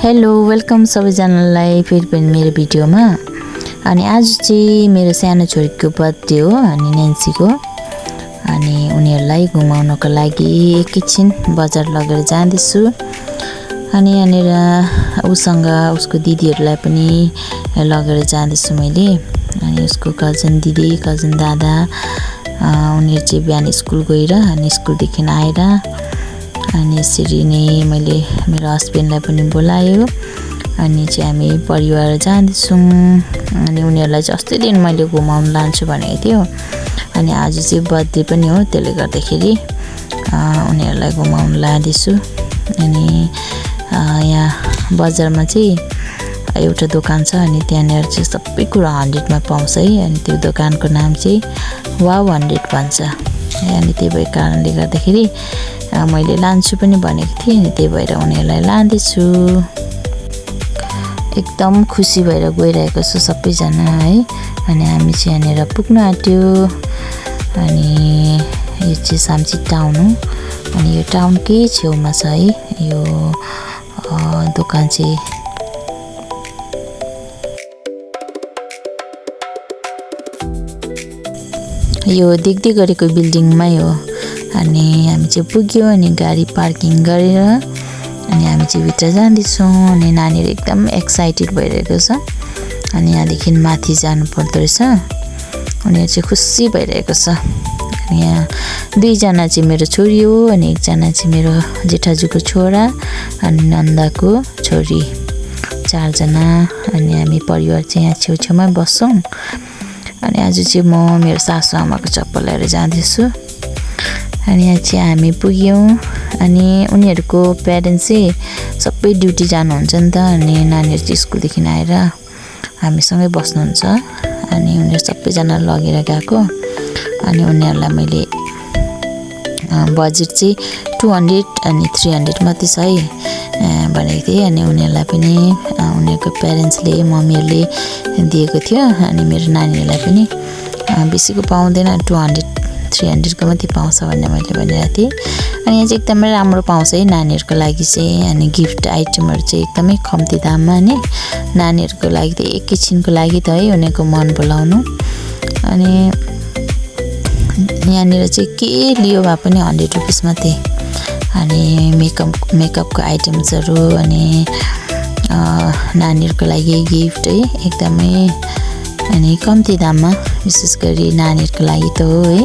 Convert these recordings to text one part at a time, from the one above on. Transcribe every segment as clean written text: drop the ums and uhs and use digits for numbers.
Hello welcome सबैजनालाई फेरि पनि मेरो भिडियोमा। अनि आज चाहिँ मेरो सानो छोरीको बर्थडे हो अनि नेन्सीको। अनि उनीहरूलाई घुमाउनको लागि एकैछिन बजार लगेर जाँदैछु। अनि यहाँनिर उसँग उसको दिदीहरूलाई पनि लगेर जाँदैछु मैले। अनि उसको कजन दिदी कजन दादा उनीहरू चाहिँ बिहान स्कुल गएर अनि स्कुलदेखि आएर अनि यसरी नै मैले मेरो हस्बेन्डलाई पनि बोलायो। अनि चाहिँ हामी परिवार जाँदैछौँ। अनि उनीहरूलाई चाहिँ अस्ति दिन मैले घुमाउन लान्छु भनेको थियो। अनि आज चाहिँ बर्थडे पनि हो, त्यसले गर्दाखेरि उनीहरूलाई घुमाउन लाँदैछु। अनि यहाँ बजारमा चाहिँ एउटा दोकान छ अनि त्यहाँनिर चाहिँ सबै कुरा 100 मा पाउँछ है। अनि त्यो दोकानको नाम चाहिँ वाउ 100 भन्छ। अनि त्यही भएको कारणले गर्दाखेरि मैले लान्छु पनि भनेको थिएँ। अनि त्यही भएर उनीहरूलाई लाँदैछु। एकदम खुसी भएर गइरहेको छु सबैजना है। अनि हामी चाहिँ यहाँनिर पुग्न आँट्यो। अनि यो चाहिँ साम्ची टाउन हो। अनि यो टाउनकै छेउमा छ है यो दोकान चाहिँ। यो देख्दै गरेको बिल्डिङमै हो। अनि हामी चाहिँ पुग्यो अनि गाडी पार्किङ गरेर अनि हामी चाहिँ भित्र जाँदैछौँ। अनि नानीहरू एकदम एक्साइटेड भइरहेको छ। अनि यहाँदेखि माथि जानु पर्दो रहेछ। उनीहरू चाहिँ खुसी भइरहेको छ। अनि यहाँ दुईजना चाहिँ मेरो छोरी हो अनि एकजना चाहिँ मेरो जेठाजुको छोरा अनि नन्दाको छोरी, 4 जना। अनि हामी परिवार चाहिँ यहाँ छेउछेउमै बस्छौँ। अनि आज चाहिँ म मेरो सासू आमाको चप्पल लिएर जाँदैछु। अनि यहाँ चाहिँ हामी पुग्यौँ। अनि उनीहरूको प्यारेन्ट्स चाहिँ सबै ड्युटी जानुहुन्छ नि त। अनि नानीहरू चाहिँ स्कुलदेखि आएर हामीसँगै बस्नुहुन्छ। अनि उनीहरू सबैजना लगेर गएको। अनि उनीहरूलाई मैले बजेट चाहिँ 200 अनि 300 मात्रै छ है भनेको थिएँ। अनि उनीहरूलाई पनि उनीहरूको प्यारेन्ट्सले मम्मीहरूले दिएको थियो। अनि मेरो नानीहरूलाई पनि बेसीको पाउँदैन, 200-300 को मात्रै पाउँछ भन्ने मैले भनिरहेको थिएँ। अनि यहाँ चाहिँ एकदमै राम्रो पाउँछ है नानीहरूको लागि चाहिँ। अनि गिफ्ट आइटमहरू चाहिँ एकदमै कम्ती दाममा नि नानीहरूको लागि त एकैछिनको लागि त है उनीहरूको मन बोलाउनु। अनि यहाँनिर चाहिँ के लियो भए पनि 100 रुपिस मात्रै। अनि मेकअपको आइटम्सहरू अनि नानीहरूको लागि गिफ्ट है एकदमै अनि कम्ती दाममा, विशेष गरी नानीहरूको लागि त हो है।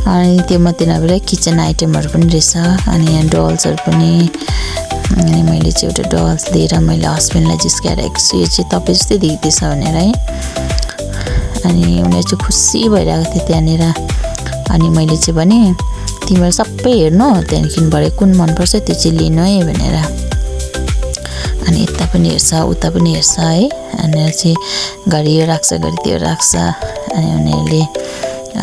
अनि त्यो मात्रै नभएर किचन आइटमहरू पनि रहेछ। अनि यहाँ डल्सहरू पनि। अनि मैले चाहिँ एउटा डल्स लिएर मैले हस्बेन्डलाई जिस्काइरहेको छु, यो चाहिँ तपाईँ जस्तै देख्दैछ भनेर है। अनि उनीहरू चाहिँ खुसी भइरहेको थियो त्यहाँनिर। अनि मैले चाहिँ भने तिमीहरू सबै हेर्नु, त्यहाँदेखि भरे कुन मनपर्छ त्यो चाहिँ लिनु है भनेर। अनि यता पनि हेर्छ उता पनि हेर्छ है। अनि चाहिँ घरि यो राख्छ घरि त्यो राख्छ। अनि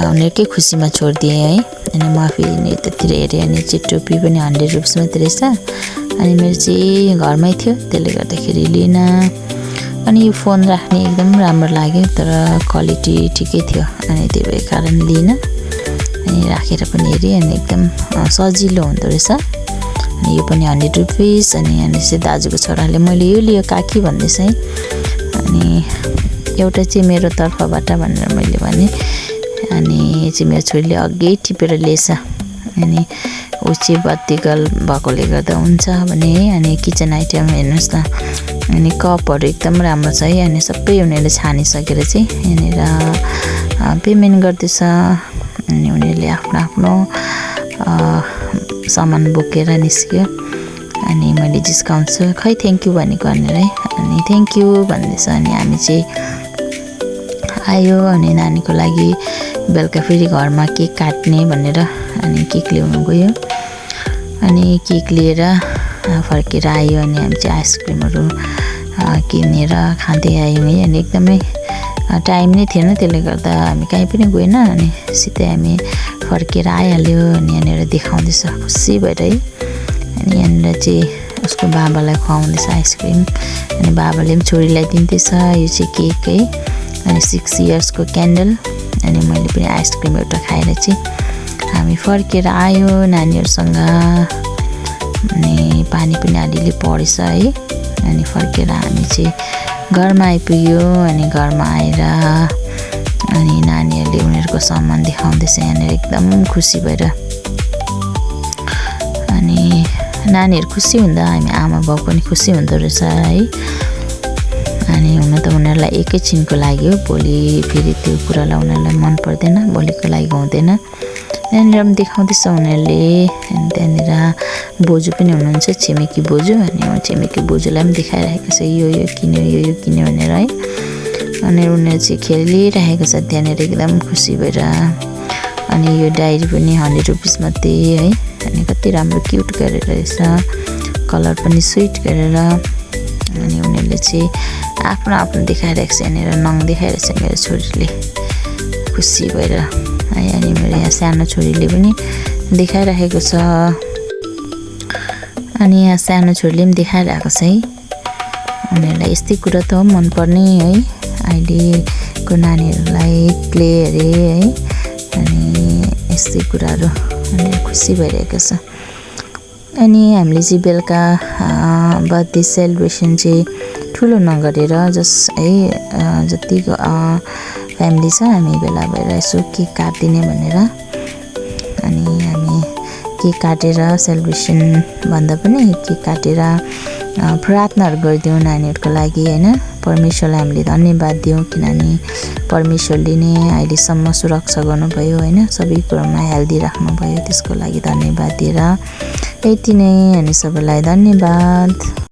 उनीहरूकै खुसीमा छोडिदिएँ है। अनि म फेरि यतातिर हेरेँ अनि चाहिँ टोपी पनि 100 रुपिस मात्रै रहेछ। अनि मेरो चाहिँ घरमै थियो त्यसले गर्दाखेरि लिन। अनि यो फोन राख्ने एकदम राम्रो लाग्यो तर क्वालिटी ठिकै थियो। अनि त्यो भएको कारण लिन। अनि राखेर पनि हेरेँ अनि एकदम सजिलो हुँदो रहेछ। अनि यो पनि 100 रुपिस। अनि यहाँ चाहिँ दाजुको छोराले मैले यो लियो काकी भन्दैछ है। अनि एउटा चाहिँ मेरो तर्फबाट भनेर मैले भने। अनि चाहिँ मेरो छोरीले अघि टिपेर लिएछ। अनि ऊ चाहिँ बर्थडे गर्ल भएकोले गर्दा हुन्छ भने। अनि किचन आइटम हेर्नुहोस् न। अनि कपहरू एकदम राम्रो छ है। अनि सबै उनीहरूले छानिसकेर चाहिँ यहाँनिर पेमेन्ट गर्दैछ। अनि उनीहरूले आफ्नो आफ्नो सामान बोकेर निस्क्यो। अनि मैले जिस्काउँछु खै थ्याङ्क यू भनेको भनेर है। अनि थ्याङ्क यू भन्दैछ। अनि हामी चाहिँ आयो। अनि नानीको लागि बेलुका फेरि घरमा केक काट्ने भनेर अनि केक ल्याउनु गयो। अनि केक लिएर फर्केर आयो। अनि हामी चाहिँ आइसक्रिमहरू किनेर खाँदै आयौँ है। अनि एकदमै टाइम नै थिएन त्यसले गर्दा हामी कहीँ पनि गएन। अनि सिधै हामी फर्केर आइहाल्यो। अनि यहाँनिर देखाउँदैछ खुसी भएर है। अनि यहाँनिर चाहिँ उसको बाबालाई खुवाउँदैछ आइसक्रिम। अनि बाबाले पनि छोरीलाई दिँदैछ। यो चाहिँ केक है। अनि 6 इयर्सको क्यान्डल। अनि मैले पनि आइसक्रिम एउटा खाएर चाहिँ हामी फर्केर आयो नानीहरूसँग। अनि पानी पनि अलिअलि परेछ है। अनि फर्केर हामी चाहिँ घरमा आइपुग्यो। अनि घरमा आएर अनि नानीहरूले उनीहरूको सामान देखाउँदैछ यहाँनिर एकदम खुसी भएर। अनि नानीहरू खुसी हुँदा हामी आमा बाउ पनि खुसी हुँदो रहेछ है। अनि हुन त उनीहरूलाई एकैछिनको लागि हो, भोलि फेरि त्यो कुरालाई उनीहरूलाई मन पर्दैन, भोलिको लागि हुँदैन। यहाँनिर पनि देखाउँदैछ उनीहरूले। अनि त्यहाँनिर बोजू पनि हुनुहुन्छ, छिमेकी बोजू। अनि छिमेकी बोजूलाई पनि देखाइरहेको छ यो किन्यो यो किन्यो भनेर है। अनि उनीहरू चाहिँ खेलिरहेको छ त्यहाँनिर एकदम खुसी भएर। अनि यो डायरी पनि 100 रुपिस मात्रै है। अनि कति राम्रो क्युट गरेर रहेछ, कलर पनि स्विट गरेर। अनि उनीहरूले चाहिँ आफ्नो आफ्नो देखाइरहेको छ यहाँनिर, नङ देखाइरहेको छ मेरो छोरीले खुसी भएर है। अनि मेरो यहाँ सानो छोरीले पनि देखाइरहेको छ। अनि यहाँ सानो छोरीले पनि देखाइरहेको छ है। उनीहरूलाई यस्तै कुरा त मनपर्ने है, अहिलेको नानीहरूलाई प्ले अरे है। अनि यस्तै कुराहरू उनीहरू खुसी भइरहेको छ। अनि हामीले चाहिँ बेलुका बर्थडे सेलिब्रेसन चाहिँ ठुलो नगरेर जतिको फ्यामिली छ हामी भेला भएर यसो केक काटिदिने भनेर। अनि हामी केक काटेर सेलिब्रेसन भन्दा पनि केक काटेर प्रार्थनाहरू गरिदिउँ नानीहरूको लागि होइन। परमेश्वरलाई हामीले धन्यवाद दियौँ, किनभने परमेश्वरले नै अहिलेसम्म सुरक्षा गर्नुभयो होइन, सबै कुरामा हेल्दी राख्नुभयो, त्यसको लागि धन्यवाद दिएर यति नै। अनि सबैलाई धन्यवाद।